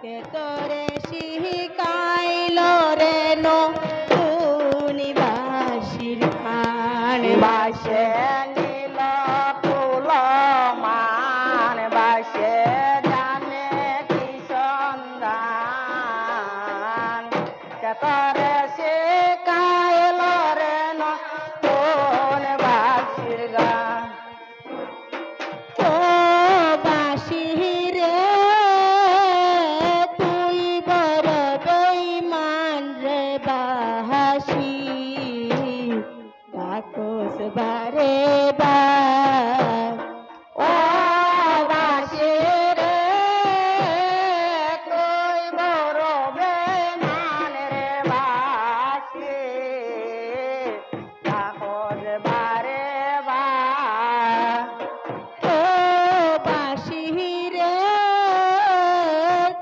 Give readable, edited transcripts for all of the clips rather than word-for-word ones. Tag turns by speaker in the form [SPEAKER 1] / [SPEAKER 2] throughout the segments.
[SPEAKER 1] কে তোরে শিখাইল রে নতুন বাঁশির গান
[SPEAKER 2] বাসে নীল ফুল মান বাসে জানে কি সন্ধান তোরে শিখাইল রে নতুন বাঁশির গান
[SPEAKER 1] ও বাঁশি রে তুই বড় বেঈমান রে বাঁশি ডাকস বারে বার
[SPEAKER 2] ও বাঁশি রে তুই বড় বেঈমান রে বাঁশি কাগজ বারে বার
[SPEAKER 1] ও বাঁশি রে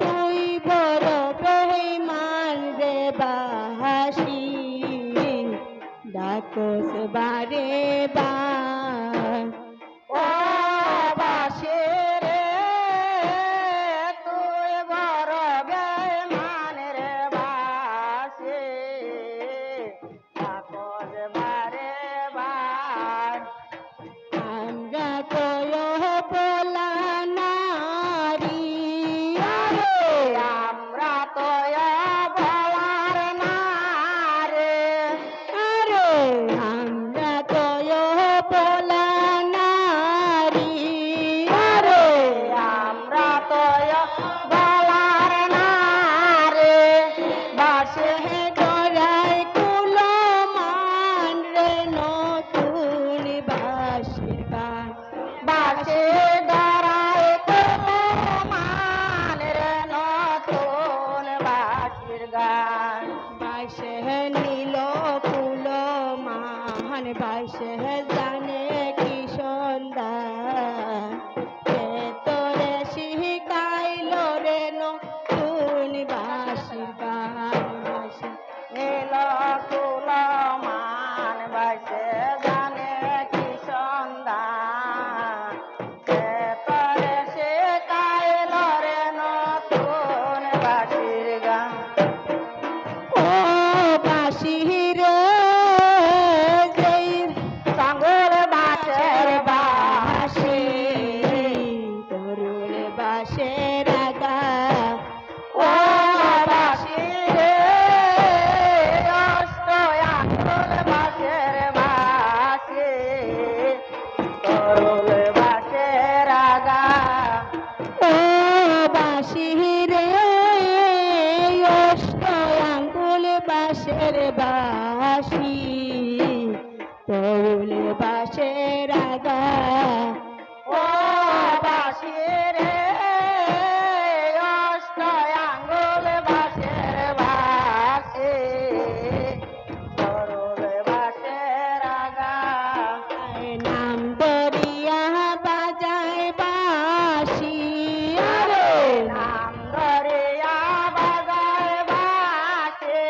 [SPEAKER 1] তুই বড় বেঈমান রে বাঁশি ডাকস বারে বার
[SPEAKER 2] ও বাঁশি রে তুই বড় বেঈমান রে বাঁশি কাগজ বারে বার
[SPEAKER 1] আমরা তো বলা নারী
[SPEAKER 2] আরে আমরা তো বলার না রে
[SPEAKER 1] আরে আমরা তো বলা নারী
[SPEAKER 2] আরে আমরা তো বলার না রে বাসে
[SPEAKER 1] গড়াই কুলো মান রে নতুন বাঁশির গান
[SPEAKER 2] বাসে ডরায় মান রে নতুন বাসির গান
[SPEAKER 1] বাঁশে নীল কুলো মান বাঁশে জানে কি সন্ধান কে তোরে শিখাইল রে নতুন বাঁশির গান বাঁশি
[SPEAKER 2] নীল কুল মান বাসে জানে কি সন্ধান সে তরে সে কাইল রে নতুন বাসির গান
[SPEAKER 1] ও বাঁশি রে যেই
[SPEAKER 2] সাঙ্গুর বাসের
[SPEAKER 1] বাঁশি
[SPEAKER 2] বাসি
[SPEAKER 1] তরুণ বাঁশের আগা
[SPEAKER 2] ও বাসি রে অষ্ট আঙ্গুল বাসের বাসি তরুল বাসের আগা
[SPEAKER 1] ও বাঁশি রে অষ্ট আঙ্গুল বাঁশের বাঁশি তরুণ বাঁশের আগা
[SPEAKER 2] ও বাসি রে অষ্ট আঙ্গুল বাসের বাসি তরুল বাসের আগা
[SPEAKER 1] নাম দরিয়া বাজায় বাঁশি
[SPEAKER 2] আরে নাম ধরিয়া বাজায় বাসে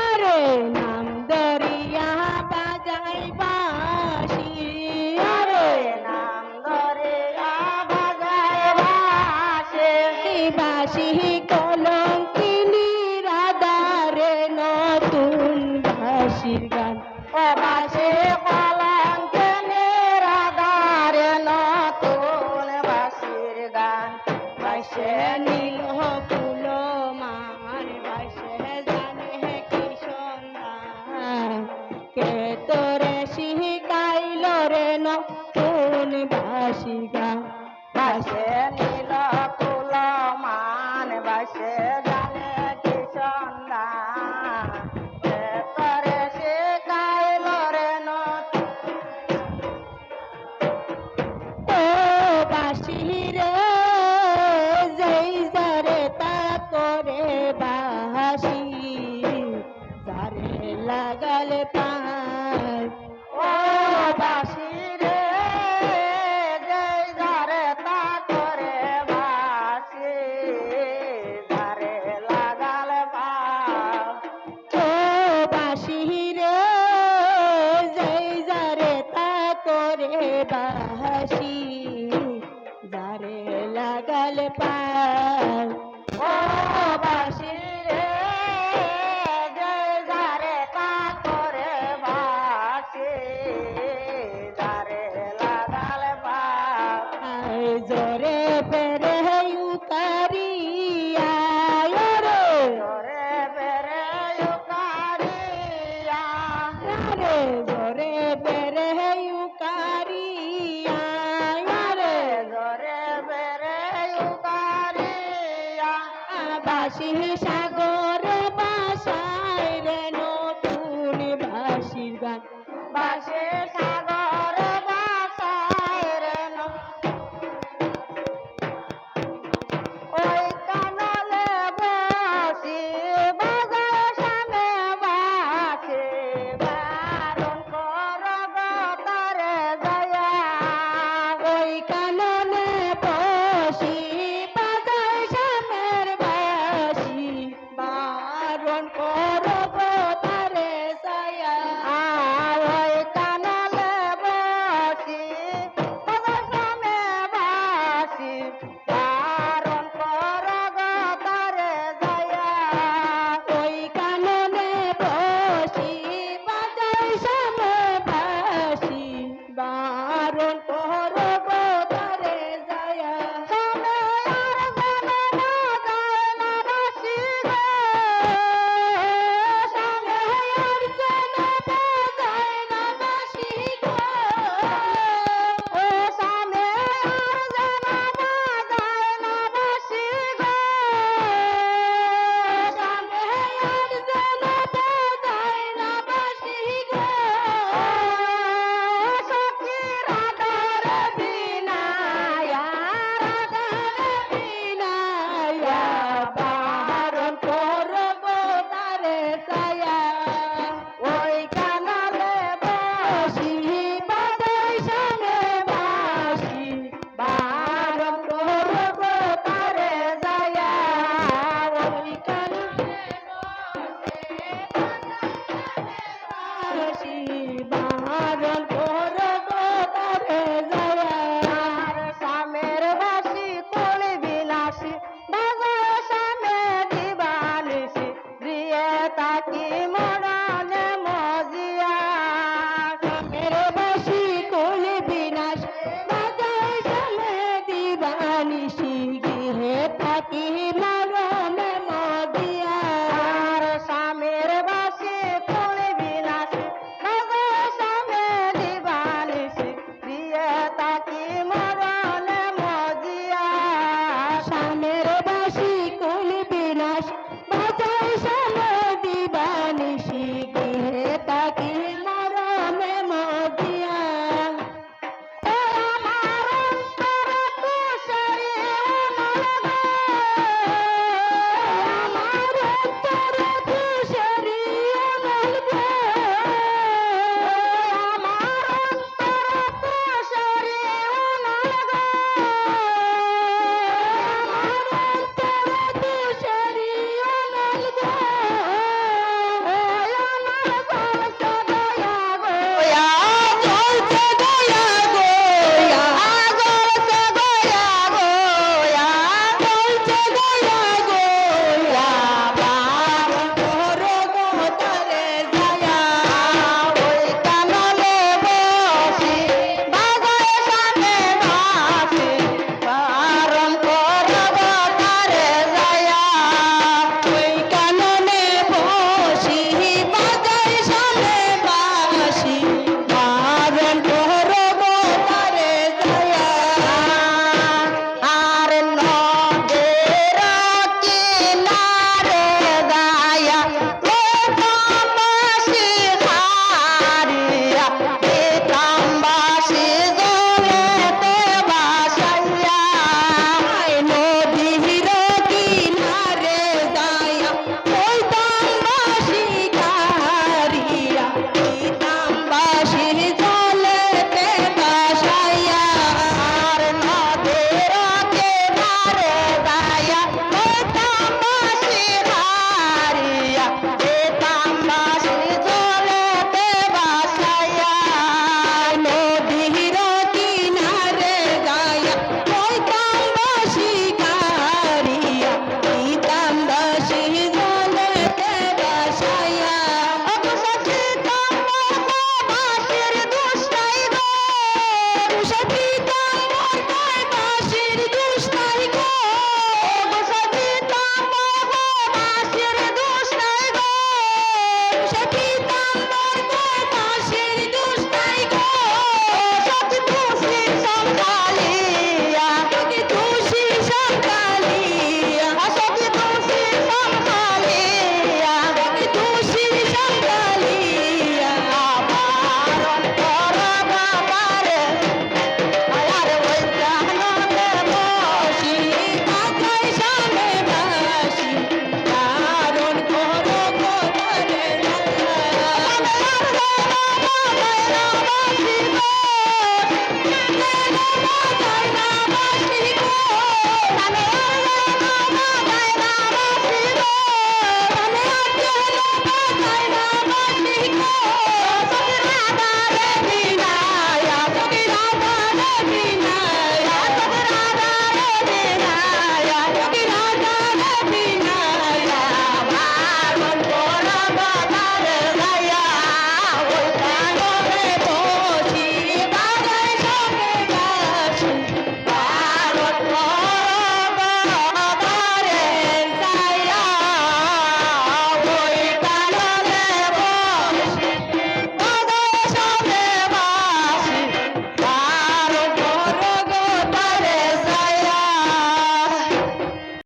[SPEAKER 1] আরে নাম দরিয়া বাজায় বাঁশি
[SPEAKER 2] আরে নাম ধরিয়া বাজায় বাসে
[SPEAKER 1] বাঁশি কলঙ্কিনী রাধারে নতুন বাঁশির গান
[SPEAKER 2] ও বাসে কলঙ্কিনী রাধারে নতুন বাসির গান
[SPEAKER 1] বাঁশে নীল ফুল মান বাঁশে জানে কি সন্ধান কে তোরে শিখাইল রে নতুন বাঁশির গান
[SPEAKER 2] বাসে নীল ফুল মান বাসে জানে কি সন্ধান সে তরে শিখাইল রে নতুন
[SPEAKER 1] ও বাঁশি রে যেই যারে তা করে বাঁশি যারে লাগাল পায়
[SPEAKER 2] ও বাসি রে জয় ধারে তা করে বাসি ধারে
[SPEAKER 1] বাসি সাগরে বাসায় রে নতুন বাসির গান
[SPEAKER 2] বাসে